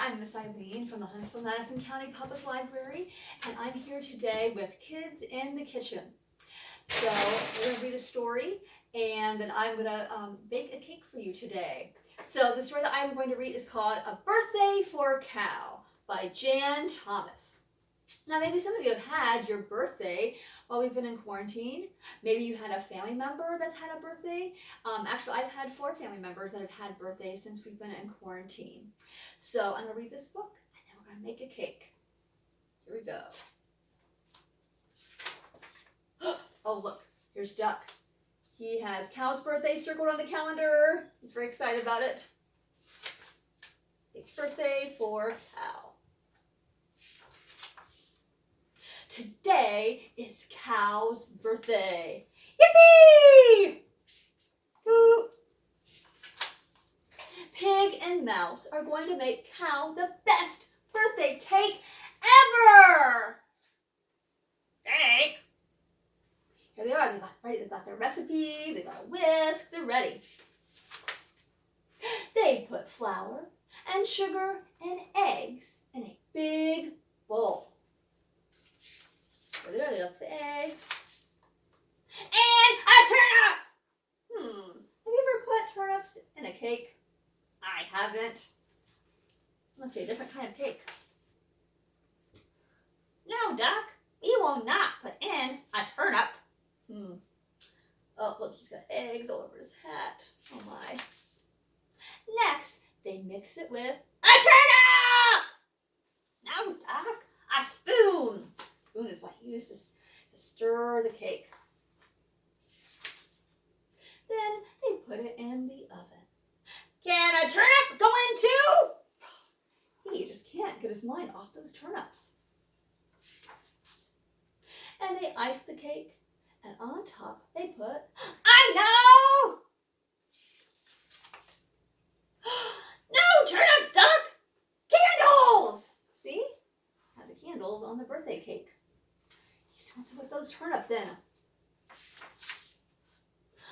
I'm Miss Eileen from the Huntsville-Madison County Public Library, and I'm here today with Kids in the Kitchen. So we're going to read a story, and then I'm going to bake a cake for you today. So the story that I'm going to read is called A Birthday for a Cow by Jan Thomas. Now, maybe some of you have had your birthday while we've been in quarantine. Maybe you had a family member that's had a birthday. Actually, I've had 4 family members that have had birthdays since we've been in quarantine. So I'm going to read this book, and then we're going to make a cake. Here we go. Oh, look, here's Duck. He has Cow's birthday circled on the calendar. He's very excited about it. Big birthday for Cow. Today is Cow's birthday. Yippee! Woo! Pig and Mouse are going to make Cow the best birthday cake ever! Cake! Here they are. They've got their recipe. They've got a whisk. They're ready. They put flour and sugar and eggs in a big bowl. There they left the eggs. And a turnip! Have you ever put turnips in a cake? I haven't. Must be a different kind of cake. No, Duck, we will not put in a turnip. Oh, look, he's got eggs all over his hat. Oh, my. Next, they mix it with a turnip! No, Duck, a spoon. Spoon is what you use to stir the cake. Then they put it in the oven. Can a turnip go in too? He just can't get his mind off those turnips. And they ice the cake, and on top they put, I know! No turnips, Duck! Candles! See? Have the candles on the birthday cake. Wants to put those turnips in.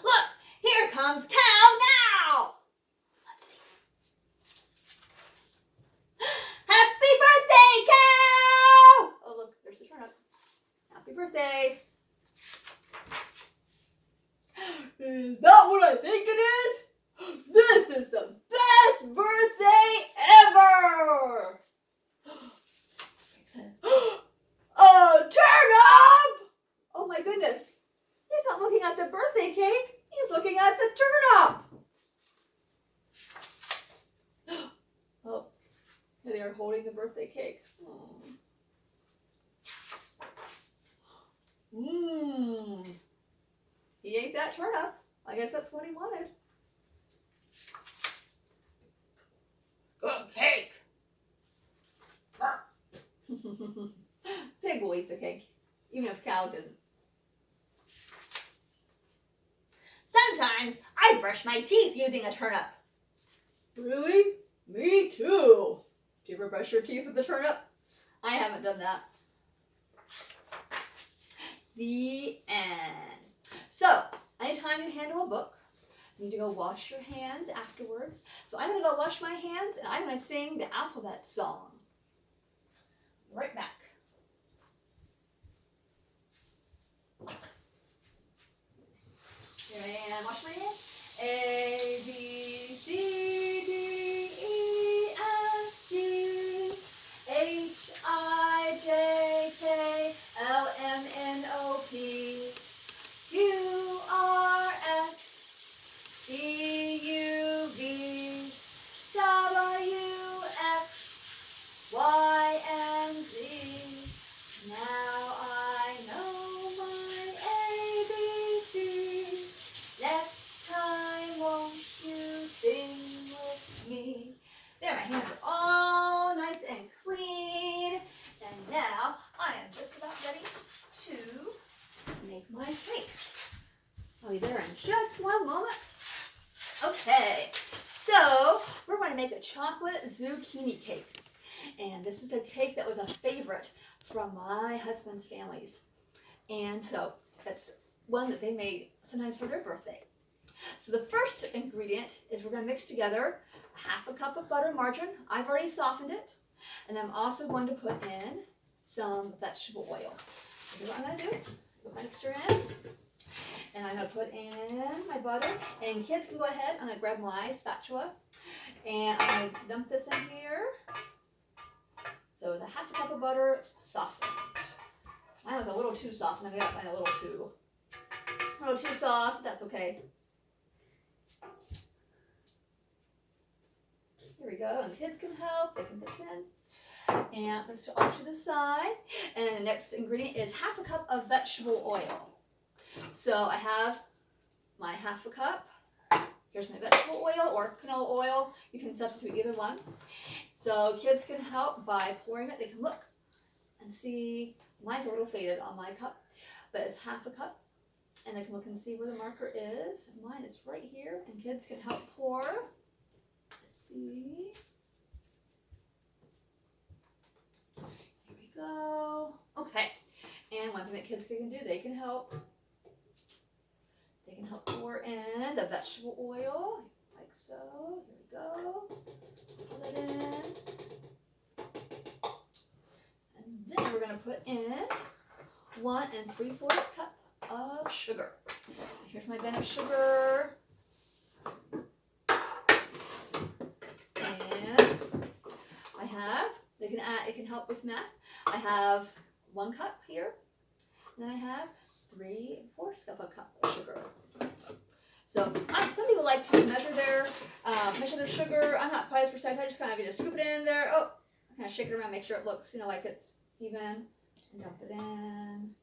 Look, here comes Cow now. Let's see. Happy birthday, Cow! Oh, look, there's the turnip. Happy birthday. Is that what I think it is? This is the best birthday ever. Excited. Turnip! Oh my goodness. He's not looking at the birthday cake. He's looking at the turnip. Oh, they are holding the birthday cake. He ate that turnip. I guess that's what he wanted. Good cake. Pig will eat the cake, even if Cow didn't. Sometimes I brush my teeth using a turnip. Really? Me too. Do you ever brush your teeth with a turnip? I haven't done that. The end. So, anytime you handle a book, you need to go wash your hands afterwards. So I'm going to go wash my hands, and I'm going to sing the alphabet song. Right back. Here I am, wash my hands. A, B, C, D, E, F, G, H, I, J, K, L, M, N, O, P, Q, R, S, T, U, V, W, X, Y, and Z. Now I know my ABC. Next time, won't you sing with me? There, my hands are all nice and clean. And now I am just about ready to make my cake. I'll be there in just one moment. Okay, so we're going to make a chocolate zucchini cake. And this is a cake that was a favorite from my husband's families. And so that's one that they made sometimes for their birthday. So the first ingredient is we're going to mix together half a cup of butter margarine. I've already softened it. And I'm also going to put in some vegetable oil. Here's what I'm going to do. Put my mixture in. And I'm going to put in my butter. And kids can go ahead. I'm going to grab my spatula. And I'm going to dump this in here. So with a half a cup of butter, softened. Mine was a little too soft. And I got mine a little too soft. That's okay. Here we go. And the kids can help. They can put this in. And let's off to the side. And the next ingredient is half a cup of vegetable oil. So I have my half a cup. Here's my vegetable oil or canola oil. You can substitute either one. So kids can help by pouring it. They can look and see. Mine's a little faded on my cup, but it's half a cup. And they can look and see where the marker is. Mine is right here. And kids can help pour. Let's see. Here we go. Okay. And one thing that kids can do, they can help pour in the vegetable oil, like so. Here we go. Put it in. And then we're going to put in 1 3/4 cup of sugar. So here's my bin of sugar. And I have, it can help with math. I have 1 cup here. And then I have 3/4 cup of sugar. So some people like to measure their sugar. I'm not quite as precise. I just kind of scoop it in there. Oh, kind of shake it around, make sure it looks, like it's even. And dump it in.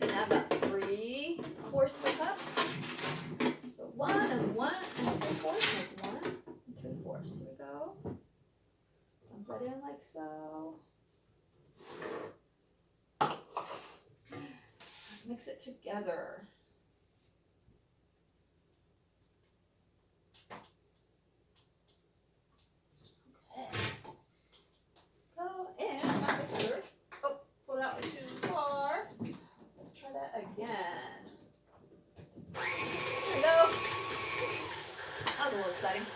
And I've got 3/4 cup. So 1 and 1 3/4. Make 1 3/4. Here we go. Dump that in like so. Mix it together. Okay. Go in my mixer. Oh, pulled out too far. Let's try that again. There we go. That was a little exciting.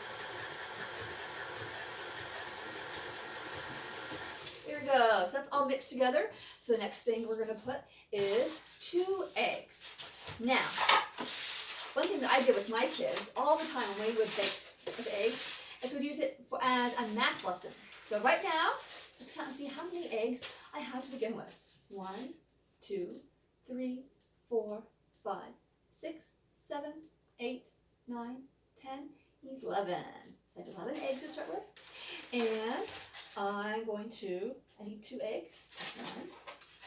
Here we go. So that's all mixed together. So the next thing we're going to put is 2 eggs. Now, one thing that I did with my kids all the time when we would bake with eggs is we'd use it as a math lesson. So right now, let's count and see how many eggs I had to begin with. 1, 2, 3, 4, 5, 6, 7, 8, 9, 10, 11. So I have 11 eggs to start with. And I'm going to, I need 2 eggs. 1,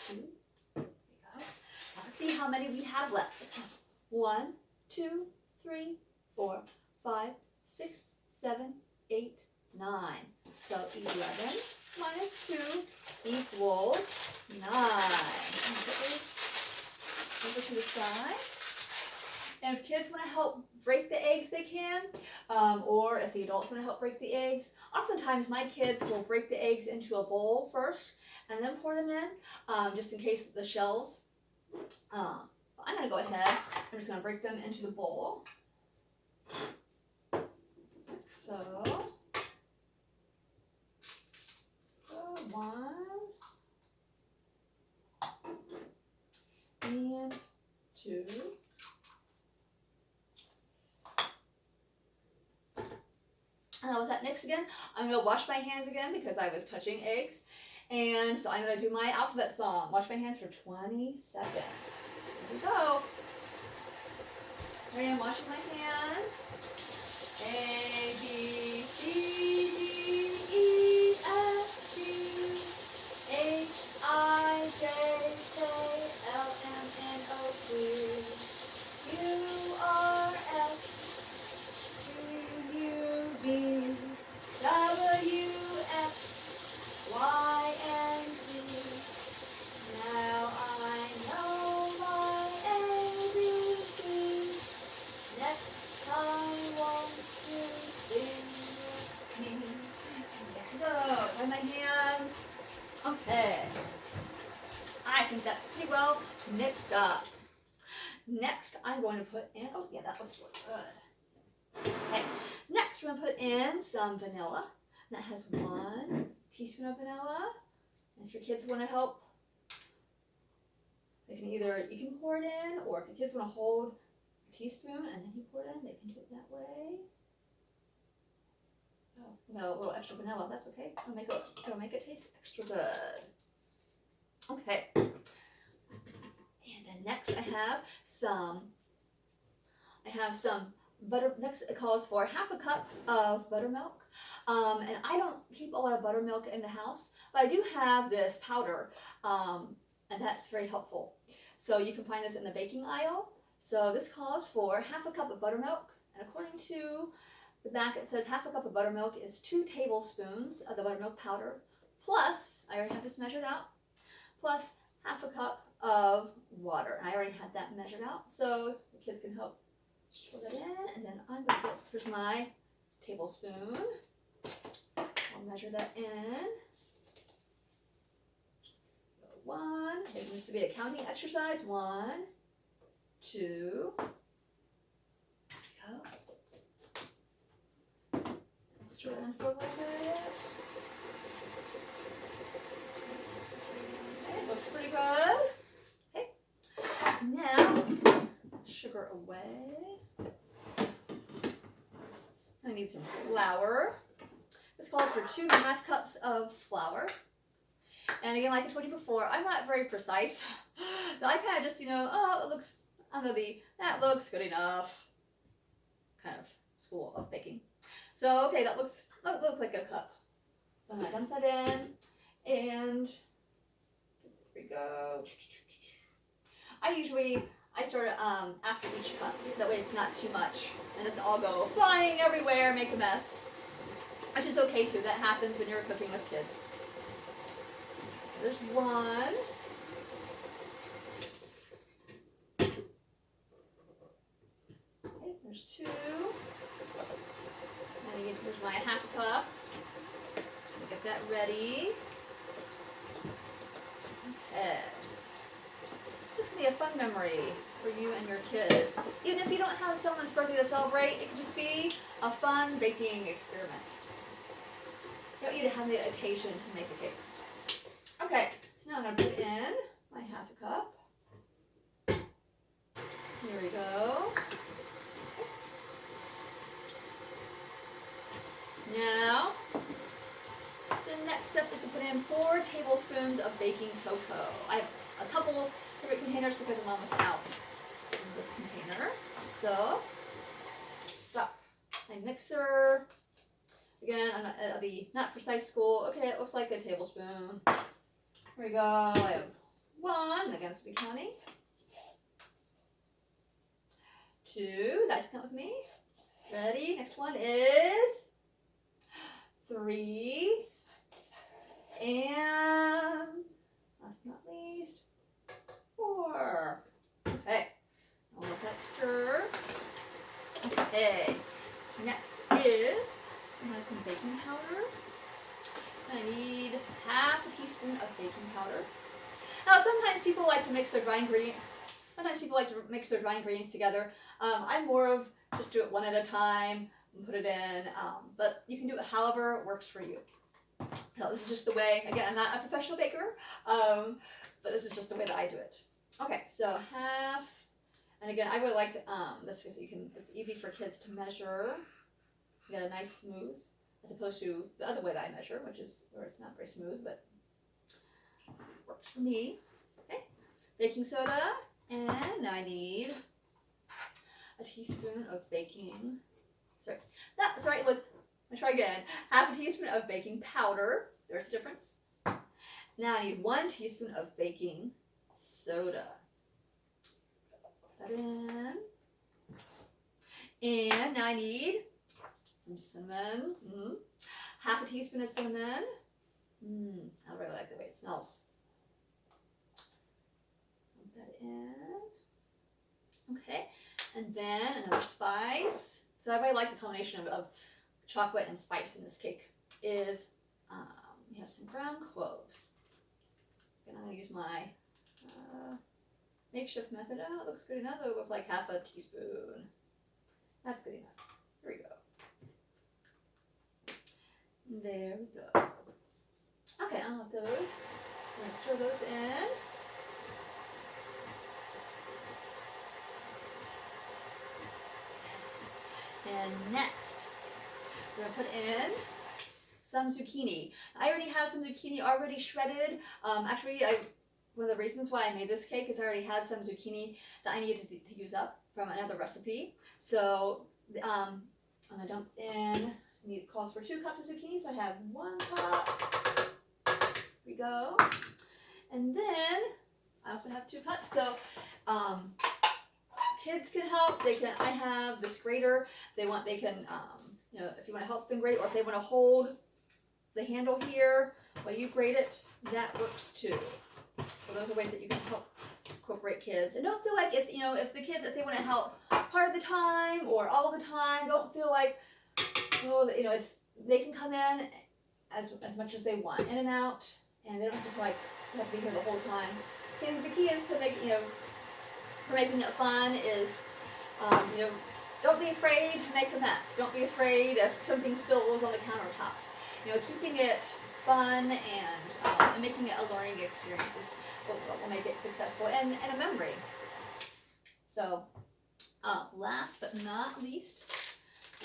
2, there we go. Now let's see how many we have left. 1, 2, 3, 4, 5, 6, 7, 8, 9. So 11 minus 2 equals 9. Over to the side. And if kids want to help break the eggs, they can. Or if the adults want to help break the eggs. Oftentimes my kids will break the eggs into a bowl first and then pour them in, just in case the shells. I'm going to go ahead. I'm just going to break them into the bowl. So 1 and 2. With that mix again, I'm going to wash my hands again because I was touching eggs. And so I'm going to do my alphabet song. Wash my hands for 20 seconds. Here we go. Here I am washing my hands. A, B, C, D, E, F, G, H, I, J, K, L, M, N, O, P, Q, R, S, T, U, V, W, X, Y, and Z. Now I know my ABC. Next time, won't you sing with me? There we go. Try my hands. Okay. I think that's pretty well mixed up. Next, I'm going to put in, oh yeah, that looks really good. Okay, next we're gonna put in some vanilla. And that has 1 teaspoon of vanilla. And if your kids want to help, they can either, you can pour it in, or if the kids want to hold a teaspoon and then you pour it in, they can do it that way. Oh, no, a little extra vanilla, that's okay. It'll make it taste extra good. Okay. And then next I have some butter. Next it calls for 1/2 cup of buttermilk. And I don't keep a lot of buttermilk in the house, but I do have this powder, and that's very helpful. So you can find this in the baking aisle. So this calls for 1/2 cup of buttermilk, and according to the back it says 1/2 cup of buttermilk is 2 tablespoons of the buttermilk powder, plus, I already have this measured out, plus 1/2 cup of water. And I already had that measured out, so the kids can help pour that in. And then I'm going to here's my tablespoon. I'll measure that in. 1, it needs to be a counting exercise. 1, 2, there we go. Stir it in for a little bit. Okay, looks pretty good. Okay, now sugar away. I need some flour. This calls for 2.5 cups of flour. And again, like I told you before, I'm not very precise. So I kind of just, oh, it looks, that looks good enough kind of school of baking. So, okay, that looks like a cup. So I'm going to dump that in, and there we go. I start it after each cup. That way it's not too much, and it doesn't all go flying everywhere, make a mess. Which is okay too, that happens when you're cooking with kids. There's 1. Okay, there's 2. And here's my 1/2 cup. Get that ready. Okay. Just gonna be a fun memory for you and your kids. Even if you don't have someone's birthday to celebrate, it can just be a fun baking experiment. You don't need to have the occasion to make a cake. Okay, so now I'm going to put in my 1/2 cup. Here we go. Now, the next step is to put in 4 tablespoons of baking cocoa. I have a couple different containers because I'm almost out of this container. So, stop my mixer. Again, I'll be not precise school. Okay, it looks like a tablespoon. Here we go. I have 1. Again, it's be counting. 2. Guys, count with me. Ready? Next one is 3. And last but not least, 4. Okay. I'll let that stir. Okay. Next is I have some baking powder. I need 1/2 teaspoon of baking powder. Now, sometimes people like to mix their dry ingredients. Together. I'm more of just do it one at a time and put it in, but you can do it however works for you. So this is just the way, again, I'm not a professional baker, but this is just the way that I do it. Okay, so 1/2, and again, I really like this because it's easy for kids to measure. You get a nice smooth, as opposed to the other way that I measure, which is where it's not very smooth, but works for me. Okay, baking soda, and now I need a teaspoon of baking. It was. Let's try again. 1/2 teaspoon of baking powder. There's a difference. Now I need 1 teaspoon of baking soda. Put that in. And now I need some cinnamon. 1/2 teaspoon of cinnamon. I really like the way it smells. Put that in. Okay. And then another spice. So I really like the combination of chocolate and spice in this cake. Is we have some ground cloves. And I'm going to use my makeshift method. Oh, it looks good enough. It looks like 1/2 teaspoon. That's good enough. Here we go. There we go. Okay, I'll have those. I'm going to stir those in. And next, we're going to put in some zucchini. I already have some zucchini already shredded. Actually, one of the reasons why I made this cake is I already had some zucchini that I needed to use up from another recipe. So I'm going to dump in, it calls for 2 cups of zucchini, so I have 1 cup. Here we go. And then I also have 2 cups. So kids can help. I have this grater. They can, you know, if you want to help them grate, or if they want to hold the handle here while you grate it, that works too. So those are ways that you can help incorporate kids. And don't feel like if the kids, if they want to help part of the time or all the time, don't feel like, oh, you know, they can come in as much as they want, in and out, and they don't have to feel like they have to be here the whole time. And the key is to make, you know, for making it fun is, you know, don't be afraid to make a mess. Don't be afraid if something spills on the countertop. You know, keeping it fun and making it a learning experience is what will make it successful and a memory. So, last but not least,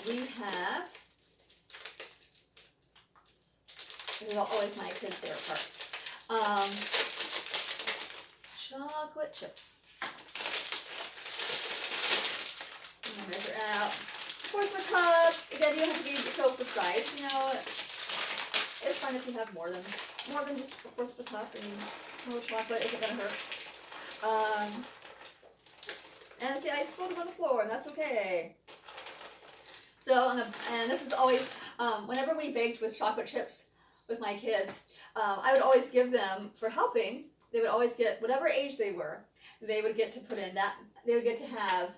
we have, this is always my kids' favorite part, chocolate chips. Measure out. 1/4 cup. Again, you don't have to be so precise. You know, it's fine if you have more than just 1/4 cup. I mean, more chocolate isn't gonna hurt. And see, I spilled them on the floor, and that's okay. So, and this is always whenever we baked with chocolate chips with my kids, I would always give them, for helping, they would always get, whatever age they were, they would get to put in that. They would get to have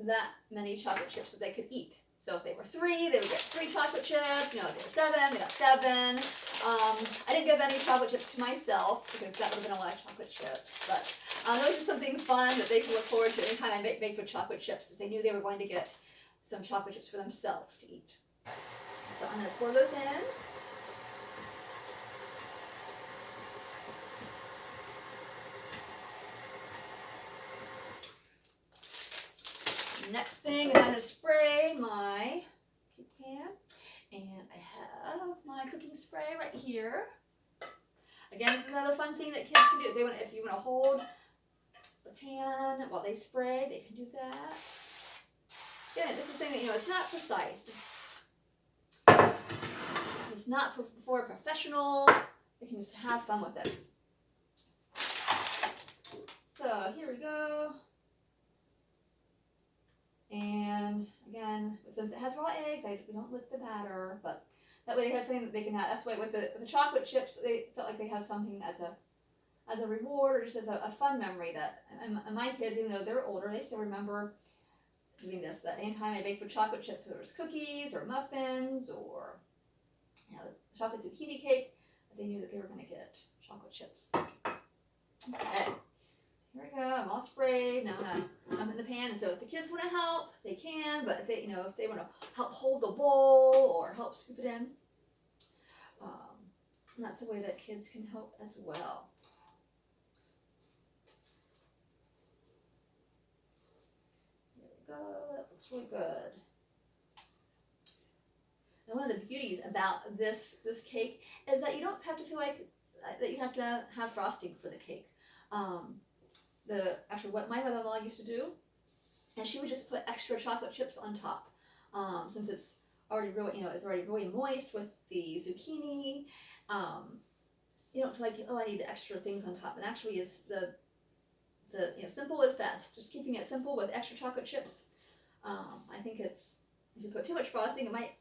that many chocolate chips that they could eat. So if they were 3, they would get 3 chocolate chips. You know, if they were 7, they got 7. I didn't give any chocolate chips to myself because that would have been a lot of chocolate chips. But that was just something fun that they could look forward to anytime I baked with chocolate chips, is they knew they were going to get some chocolate chips for themselves to eat. So I'm going to pour those in. Next thing, I'm going to spray my cake pan, and I have my cooking spray right here. Again, this is another fun thing that kids can do. If you want to hold the pan while they spray, they can do that. Again, this is the thing that, you know, it's not precise. It's not for a professional. You can just have fun with it. So here we go. And again, since it has raw eggs, we don't lick the batter, but that way they have something that they can have. That's why with the chocolate chips, they felt like they have something as a reward, or just as a fun memory. That, and my kids, even though they're older, they still remember doing this. That anytime I baked with chocolate chips, whether it was cookies or muffins or, you know, chocolate zucchini cake, they knew that they were going to get chocolate chips. Okay. Here we go, I'm all sprayed. Now I'm gonna dump it in the pan. And so if the kids want to help, they can, but if they, you know, if they want to help hold the bowl or help scoop it in, that's the way that kids can help as well. There we go, that looks really good. And one of the beauties about this cake is that you don't have to feel like that you have to have frosting for the cake. Actually, what my mother-in-law used to do, and she would just put extra chocolate chips on top, since it's already really, you know, it's already really moist with the zucchini. You don't feel like, oh, I need extra things on top. And actually, is the you know, simple is best. Just keeping it simple with extra chocolate chips. I think if you put too much frosting, it might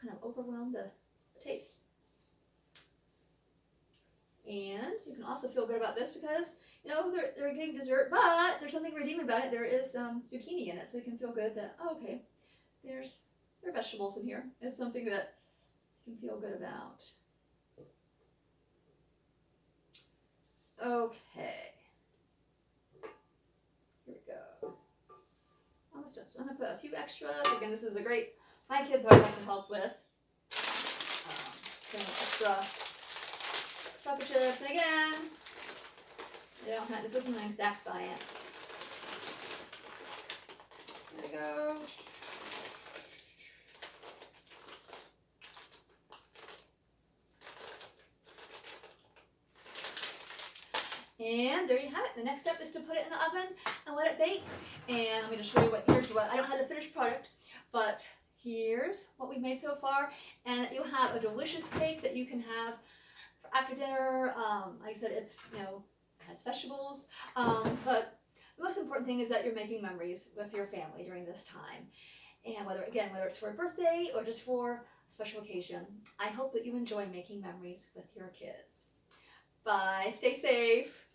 kind of overwhelm the taste. And you can also feel good about this because, you know, they're getting dessert, but there's something redeeming about it. There is zucchini in it, so you can feel good that, oh, okay, there are vegetables in here. It's something that you can feel good about. Okay. Here we go. I'm almost done. So I'm gonna put a few extras. Again, this is a great, my kids always like to help with. Some extra chocolate chips. And again, they don't have, this isn't an exact science. There we go. And there you have it. The next step is to put it in the oven and let it bake. And I'm going to show you here's what, I don't have the finished product, but here's what we've made so far. And you'll have a delicious cake that you can have for after dinner. Like I said, it's, you know, has vegetables. But the most important thing is that you're making memories with your family during this time. And whether it's for a birthday or just for a special occasion, I hope that you enjoy making memories with your kids. Bye. Stay safe.